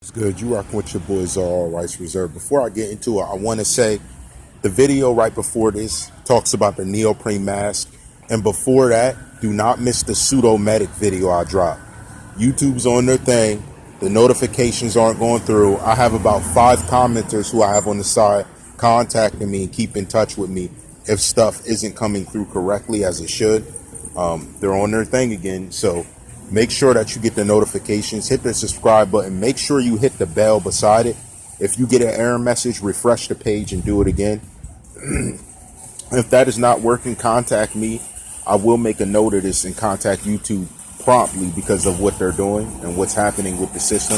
It's good. You rocking with your boy TheCzarr, all rights reserved. Before I get into it, I want to say the video right before this talks about the neoprene mask. And before that, do not miss the pseudo-medic video I dropped. YouTube's on their thing. The notifications aren't going through. I have about 5 commenters who I have on the side contacting me and keep in touch with me if stuff isn't coming through correctly as it should. They're on their thing again. So make sure that you get the notifications, hit the subscribe button, make sure you hit the bell beside it. If you get an error message, refresh the page and do it again. If that is not working, contact me. I will make a note of this and contact YouTube promptly because of what they're doing and what's happening with the system.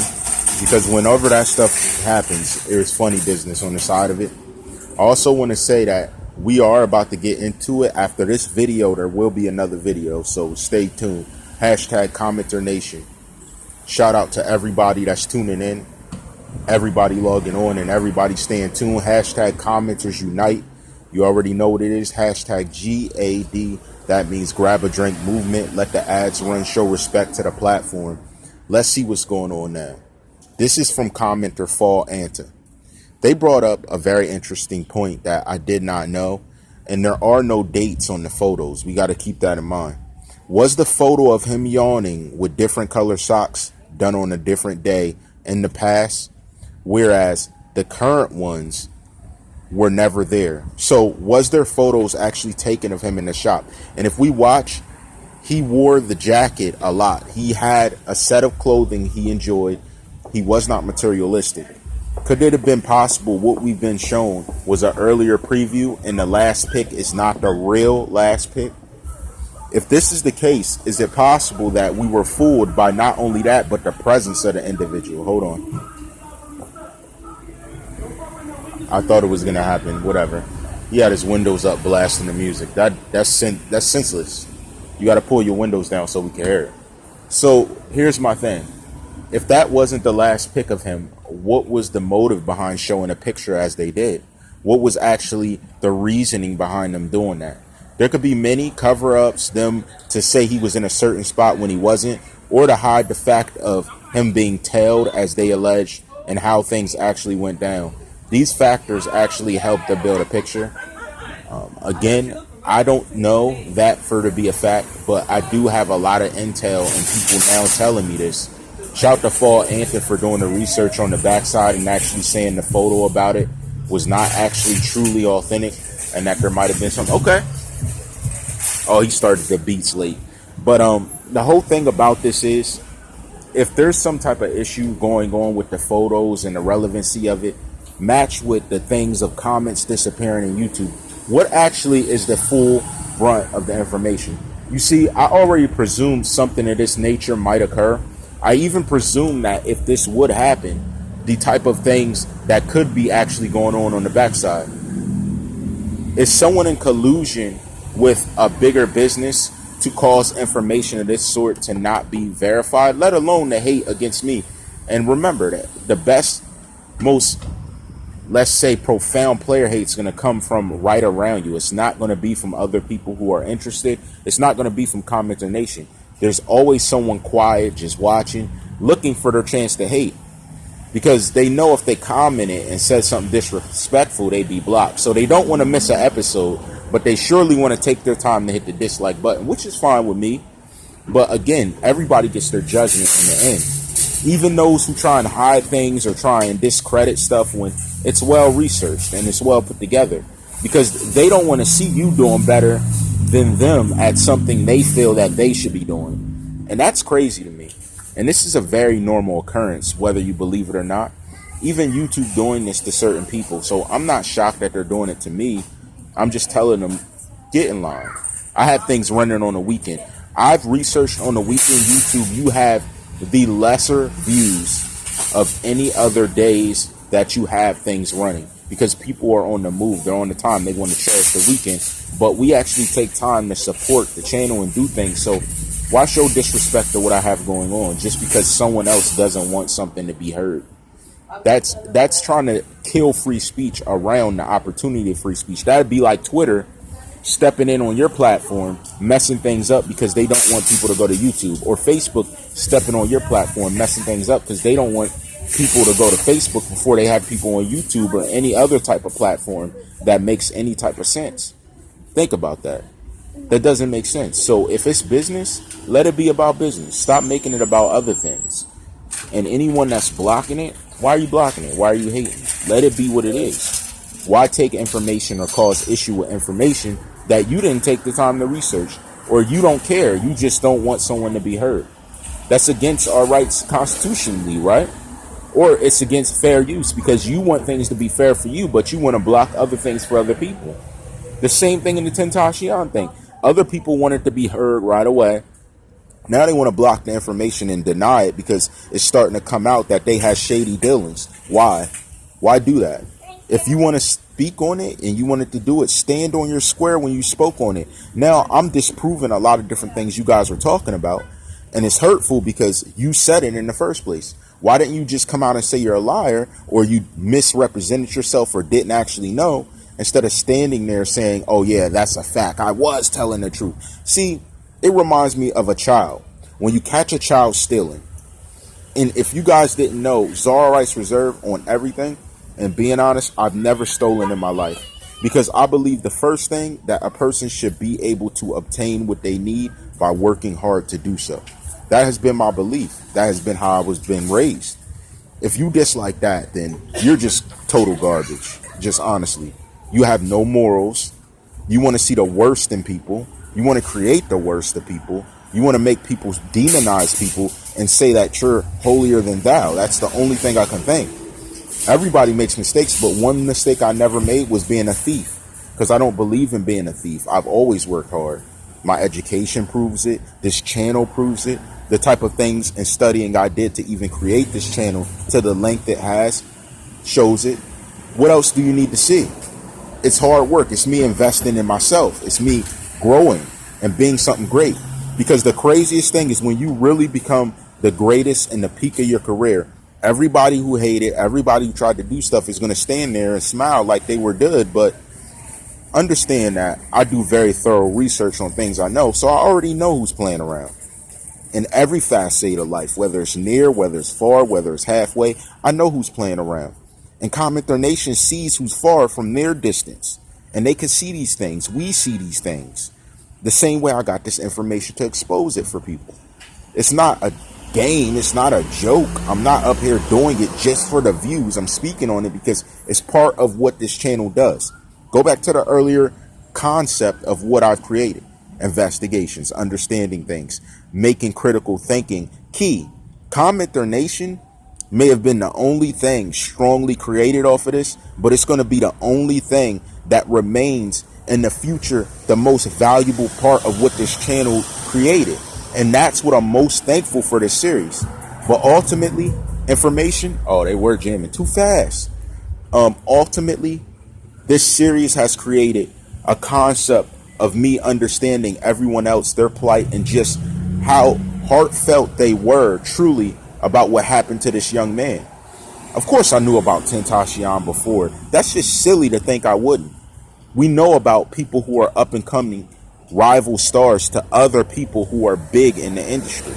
Because whenever that stuff happens, there's funny business on the side of it. I also want to say that we are about to get into it. After this video, there will be another video, so stay tuned. Hashtag CommenterNation. Shout out to everybody that's tuning in, everybody logging on, and everybody staying tuned. Hashtag commenters unite. You already know what it is. Hashtag GAD. That means grab a drink movement. Let the ads run. Show respect to the platform. Let's see what's going on now. This is from commenter Fall Anta. They brought up a very interesting point that I did not know, and there are no dates on the photos. We got to keep that in mind. Was the photo of him yawning with different color socks done on a different day in the past, whereas the current ones were never there? So was there photos actually taken of him in the shop? And if we watch, he wore the jacket a lot. He had a set of clothing he enjoyed. He was not materialistic. Could it have been possible what we've been shown was an earlier preview and the last pick is not the real last pick? If this is the case, is it possible that we were fooled by not only that, but the presence of the individual? Hold on. I thought it was going to happen. Whatever. He had his windows up blasting the music. That's senseless. You got to pull your windows down so we can hear it. So here's my thing. If that wasn't the last pick of him, what was the motive behind showing a picture as they did? What was actually the reasoning behind them doing that? There could be many cover-ups, them to say he was in a certain spot when he wasn't, or to hide the fact of him being tailed, as they alleged, and how things actually went down. These factors actually help to build a picture. Again, I don't know that for to be a fact, but I do have a lot of intel and people now telling me this. Shout to Fall Anta for doing the research on the backside and actually saying the photo about it was not actually truly authentic and that there might have been some. Okay. Oh, he started the beats late. But the whole thing about this is, if there's some type of issue going on with the photos and the relevancy of it, matched with the things of comments disappearing in YouTube, what actually is the full brunt of the information? You see, I already presumed something of this nature might occur. I even presume that if this would happen, the type of things that could be actually going on the backside. Is someone in collusion with a bigger business to cause information of this sort to not be verified, let alone the hate against me? And remember that the best, most, let's say, profound player hate is going to come from right around you. It's not going to be from other people who are interested. It's not going to be from CommenterNation. There's always someone quiet, just watching, looking for their chance to hate. Because they know if they commented and said something disrespectful, they'd be blocked. So they don't want to miss an episode, but they surely want to take their time to hit the dislike button, which is fine with me. But again, everybody gets their judgment in the end. Even those who try and hide things or try and discredit stuff when it's well researched and it's well put together. Because they don't want to see you doing better than them at something they feel that they should be doing. And that's crazy to me. And this is a very normal occurrence, whether you believe it or not. Even YouTube doing this to certain people. So I'm not shocked that they're doing it to me. I'm just telling them, get in line. I have things running on the weekend. I've researched on the weekend YouTube. You have the lesser views of any other days that you have things running. Because people are on the move. They're on the time. They want to cherish the weekend. But we actually take time to support the channel and do things. So why show disrespect to what I have going on just because someone else doesn't want something to be heard? That's trying to kill free speech around the opportunity of free speech. That'd be like Twitter stepping in on your platform, messing things up because they don't want people to go to YouTube, or Facebook stepping on your platform, messing things up because they don't want people to go to Facebook before they have people on YouTube or any other type of platform that makes any type of sense. Think about that. That doesn't make sense. So if it's business, let it be about business. Stop making it about other things. And anyone that's blocking it, why are you blocking it? Why are you hating? Let it be what it is. Why take information or cause issue with information that you didn't take the time to research, or you don't care? You just don't want someone to be heard. That's against our rights constitutionally, right? Or it's against fair use because you want things to be fair for you, but you want to block other things for other people. The same thing in the Tentacion thing. Other people want it to be heard right away. Now they want to block the information and deny it because it's starting to come out that they had shady dealings. Why? Why do that? If you want to speak on it and you wanted to do it, stand on your square when you spoke on it. Now I'm disproving a lot of different things you guys were talking about, and it's hurtful because you said it in the first place. Why didn't you just come out and say you're a liar, or you misrepresented yourself or didn't actually know, instead of standing there saying, oh yeah, that's a fact, I was telling the truth? See, it reminds me of a child. When you catch a child stealing, and if you guys didn't know, CzxxTzar rights reserved on everything. And being honest, I've never stolen in my life, because I believe the first thing that a person should be able to obtain what they need by working hard to do so. That has been my belief. That has been how I was been raised. If you dislike that, then you're just total garbage. Just honestly, you have no morals. You want to see the worst in people. You want to create the worst of people. You want to make people demonize people and say that you're holier than thou. That's the only thing I can think. Everybody makes mistakes, but one mistake I never made was being a thief, because I don't believe in being a thief. I've always worked hard. My education proves it. This channel proves it. The type of things and studying I did to even create this channel to the length it has shows it. What else do you need to see? It's hard work. It's me investing in myself. It's me growing and being something great. Because the craziest thing is when you really become the greatest in the peak of your career, everybody who hated, everybody who tried to do stuff is going to stand there and smile like they were good. But understand that I do very thorough research on things I know. So I already know who's playing around. In every facet of life, whether it's near, whether it's far, whether it's halfway, I know who's playing around. And CommenterNation sees who's far from their distance. And they can see these things. We see these things. The same way I got this information to expose it for people. It's not a game. It's not a joke. I'm not up here doing it just for the views. I'm speaking on it because it's part of what this channel does. Go back to the earlier concept of what I've created. Investigations, understanding things, making critical thinking key. CommenterNation may have been the only thing strongly created off of this, but it's going to be the only thing that remains in the future, the most valuable part of what this channel created. And that's what I'm most thankful for this series. But ultimately, information, oh, they were jamming too fast. Ultimately, this series has created a concept of me understanding everyone else, their plight, and just how heartfelt they were truly about what happened to this young man. Of course, I knew about Tentacion before. That's just silly to think I wouldn't. We know about people who are up and coming rival stars to other people who are big in the industry.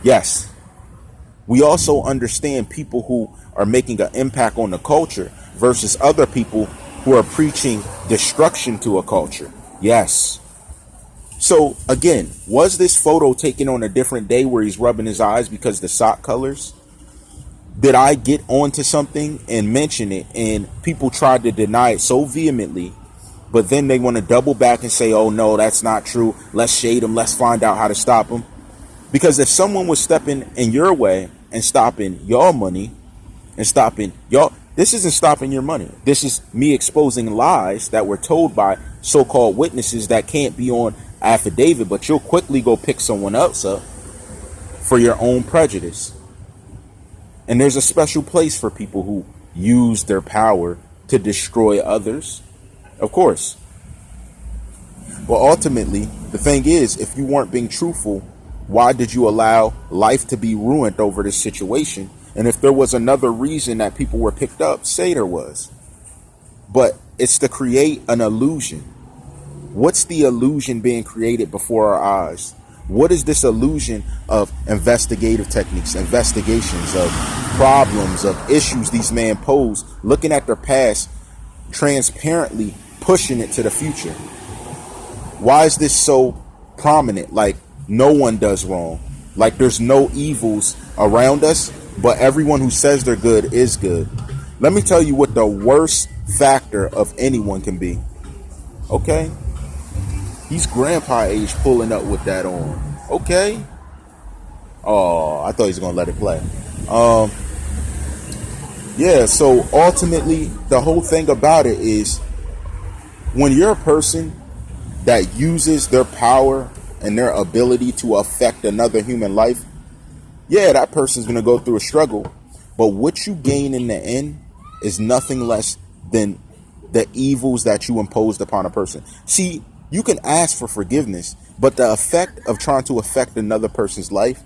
Yes. We also understand people who are making an impact on the culture versus other people who are preaching destruction to a culture. Yes. So again, was this photo taken on a different day where he's rubbing his eyes because the sock colors? Did I get onto something and mention it and people tried to deny it so vehemently, but then they want to double back and say, oh no, that's not true. Let's shade him. Let's find out how to stop him. Because if someone was stepping in your way and stopping your money and stopping y'all, this isn't stopping your money. This is me exposing lies that were told by so-called witnesses that can't be on affidavit, but you'll quickly go pick someone else up for your own prejudice. And there's a special place for people who use their power to destroy others, of course. But ultimately, the thing is, if you weren't being truthful, why did you allow life to be ruined over this situation? And if there was another reason that people were picked up, say there was. But it's to create an illusion. What's the illusion being created before our eyes? What is this illusion of investigative techniques, investigations of problems, of issues these men pose, looking at their past, transparently pushing it to the future? Why is this so prominent? Like no one does wrong. Like there's no evils around us, but everyone who says they're good is good. Let me tell you what the worst factor of anyone can be. Okay? He's grandpa age pulling up with that on. Okay? Oh, I thought he was going to let it play. Yeah, so ultimately, the whole thing about it is when you're a person that uses their power and their ability to affect another human life, yeah, that person's going to go through a struggle. But what you gain in the end is nothing less than the evils that you imposed upon a person. See, you can ask for forgiveness, but the effect of trying to affect another person's life,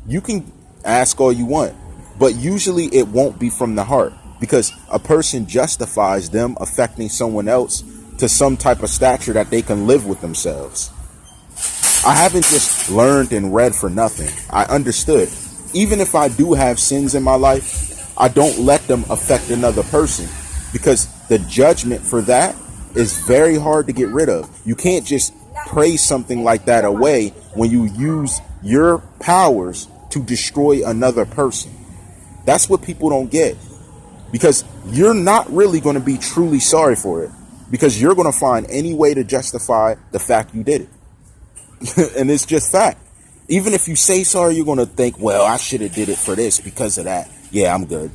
you can ask all you want, but usually it won't be from the heart, because a person justifies them affecting someone else to some type of stature that they can live with themselves. I haven't just learned and read for nothing. I understood. Even if I do have sins in my life, I don't let them affect another person, because the judgment for that is very hard to get rid of. You can't just pray something like that away when you use your powers to destroy another person. That's what people don't get, because you're not really going to be truly sorry for it, because you're going to find any way to justify the fact you did it. And it's just fact. Even if you say sorry, you're going to think, well, I should have did it for this because of that. Yeah, I'm good.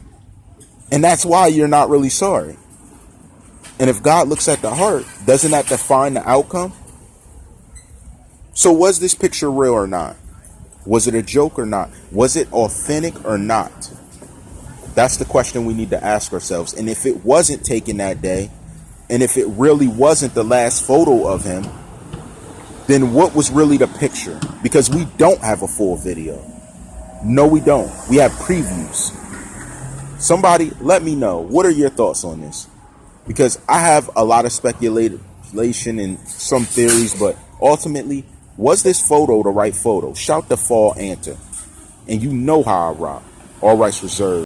And that's why you're not really sorry. And if God looks at the heart, doesn't that define the outcome? So was this picture real or not? Was it a joke or not? Was it authentic or not? That's the question we need to ask ourselves. And if it wasn't taken that day, and if it really wasn't the last photo of him, then what was really the picture? Because we don't have a full video. No, we don't. We have previews. Somebody let me know. What are your thoughts on this? Because I have a lot of speculation and some theories, but ultimately, was this photo the right photo? Shout the fall Anta. And you know how I rock. All rights reserved.